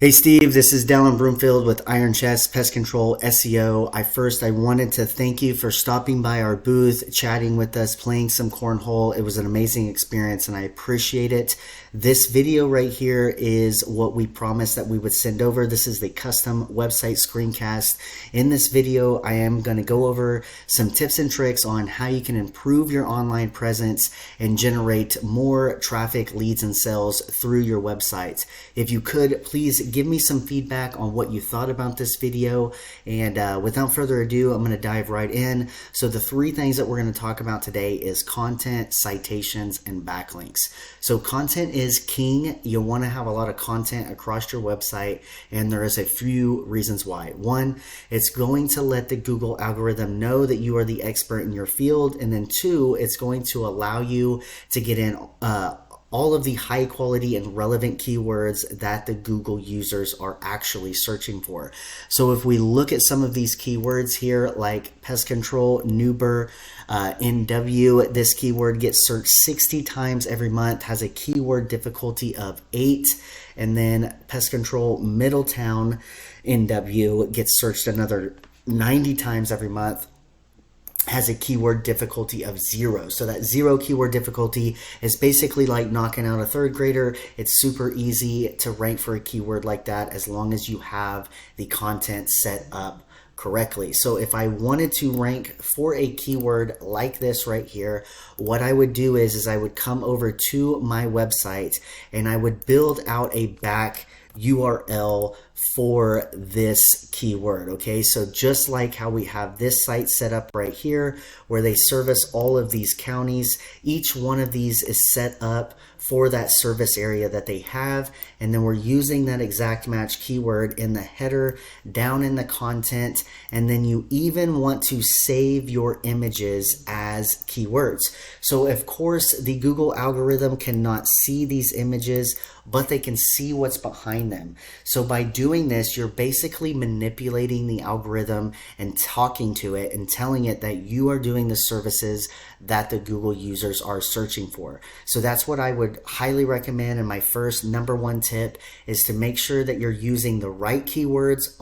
Hey Steve, this is Dallin Broomfield with Iron Chest Pest Control SEO. I wanted to thank you for stopping by our booth, chatting with us, playing some cornhole. It was an amazing experience and I appreciate it. This video right here is what we promised that we would send over. This is the custom website screencast. In this video, I am going to go over some tips and tricks on how you can improve your online presence and generate more traffic, leads, and sales through your website. If you could, please give me some feedback on what you thought about this video. And without further ado, I'm going to dive right in. So the three things that we're going to talk about today is content, citations, and backlinks. So content is king. You want to have a lot of content across your website, and there is a few reasons why. One, it's going to let the Google algorithm know that you are the expert in your field, and then two, it's going to allow you to get in all of the high quality and relevant keywords that the Google users are actually searching for. So if we look at some of these keywords here, like pest control, Newburgh, NW, this keyword gets searched 60 times every month, has a keyword difficulty of 8. And then pest control, Middletown, NW gets searched another 90 times every month, has a keyword difficulty of 0. So that 0 keyword difficulty is basically like knocking out a third grader. It's super easy to rank for a keyword like that as long as you have the content set up correctly. So if I wanted to rank for a keyword like this right here, what I would do is I would come over to my website and I would build out a back URL for this keyword. Okay, so just like how we have this site set up right here where they service all of these counties, each one of these is set up for that service area that they have, and then we're using that exact match keyword in the header, down in the content, and then you even want to save your images as keywords. So of course the Google algorithm cannot see these images, but they can see what's behind them. So by doing this, you're basically manipulating the algorithm and talking to it and telling it that you are doing the services that the Google users are searching for. So that's what I would highly recommend. And my first number one tip is to make sure that you're using the right keywords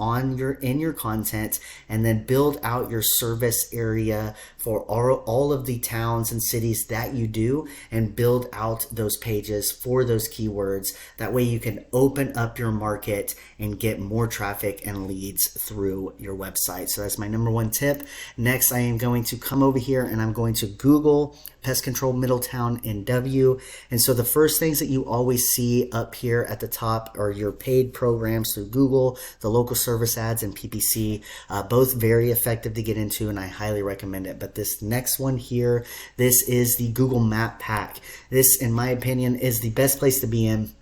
in your content, and then build out your service area for all of the towns and cities that you do, and build out those pages for those keywords. That way you can open up your market and get more traffic and leads through your website. So that's my number one tip. Next, I am going to come over here and I'm going to Google pest control Middletown NW. And so the first things that you always see up here at the top are your paid programs through Google, the local service ads, and PPC, both very effective to get into, and I highly recommend it. But this next one here, this is the Google Map Pack. This, in my opinion, is the best place to be in,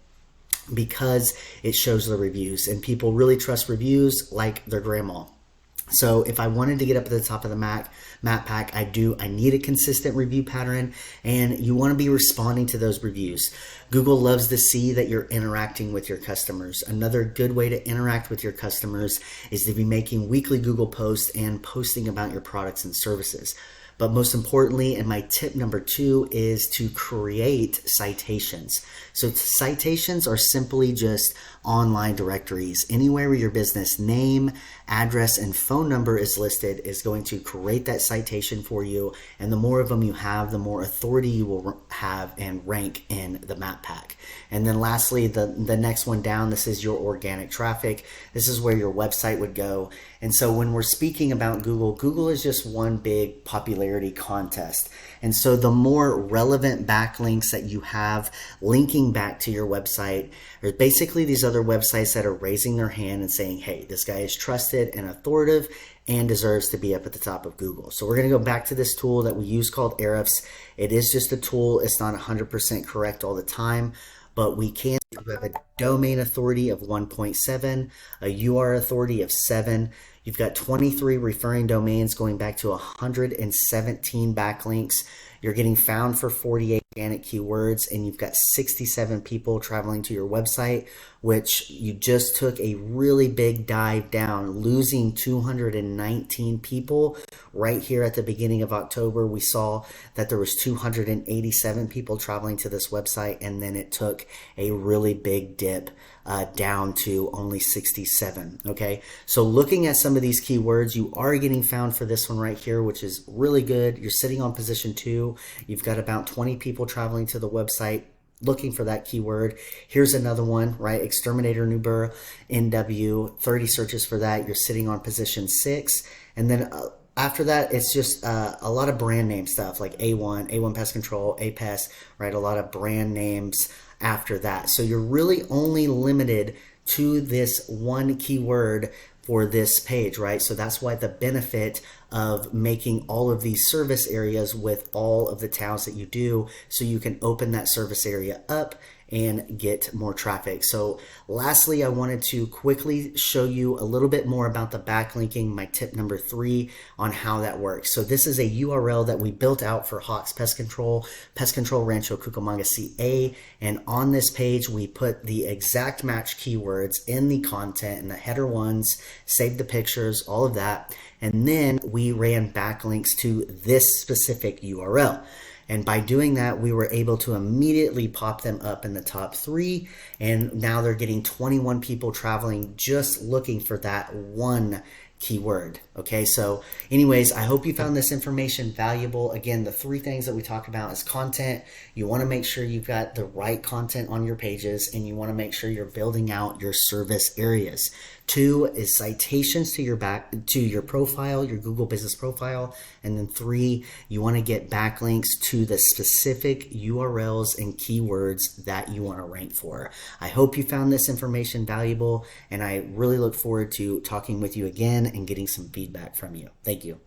because it shows the reviews, and people really trust reviews like their grandma. So if I wanted to get up at the top of the map pack, I need a consistent review pattern, and you want to be responding to those reviews. Google loves to see that you're interacting with your customers. Another good way to interact with your customers is to be making weekly Google posts and posting about your products and services. But most importantly, and my tip number 2, is to create citations. So citations are simply just online directories. Anywhere where your business name, address, and phone number is listed is going to create that citation for you. And the more of them you have, the more authority you will have and rank in the map pack. And then lastly, the next one down, this is your organic traffic. This is where your website would go. And so when we're speaking about Google, Google is just one big popularity contest. And so the more relevant backlinks that you have linking back to your website, there's basically these other websites that are raising their hand and saying, hey, this guy is trusted and authoritative and deserves to be up at the top of Google. So we're going to go back to this tool that we use called Ahrefs. It is just a tool. It's not 100% correct all the time, but we can. You have a domain authority of 1.7, a UR authority of 7. You've got 23 referring domains going back to 117 backlinks. You're getting found for 48 organic keywords, and you've got 67 people traveling to your website, which you just took a really big dive down, losing 219 people. Right here at the beginning of October, we saw that there was 287 people traveling to this website, and then it took a really big dip down to only 67. Okay, so looking at some of these keywords, you are getting found for this one right here, which is really good. You're sitting on position 2. You've got about 20 people traveling to the website looking for that keyword. Here's another one, right? Exterminator Newburgh, NW, 30 searches for that. You're sitting on position 6. And then after that, it's just a lot of brand name stuff like A1 Pest Control, A Pest, right? A lot of brand names after that. So you're really only limited to this one keyword for this page, right? So that's why the benefit of making all of these service areas with all of the towns that you do, so you can open that service area up and get more traffic. So lastly, I wanted to quickly show you a little bit more about the backlinking, my tip number 3 on how that works. So this is a URL that we built out for Hawks Pest Control Rancho Cucamonga CA, and on this page we put the exact match keywords in the content and the header ones, saved the pictures, all of that, and then we ran backlinks to this specific URL. And by doing that, we were able to immediately pop them up in the top 3. And now they're getting 21 people traveling just looking for that one keyword. Okay, so anyways, I hope you found this information valuable. Again, the 3 things that we talked about is content. You want to make sure you've got the right content on your pages, and you want to make sure you're building out your service areas. 2 is citations to your profile, your Google business profile. And then 3, you want to get backlinks to the specific URLs and keywords that you want to rank for. I hope you found this information valuable, and I really look forward to talking with you again and getting some feedback from you. Thank you.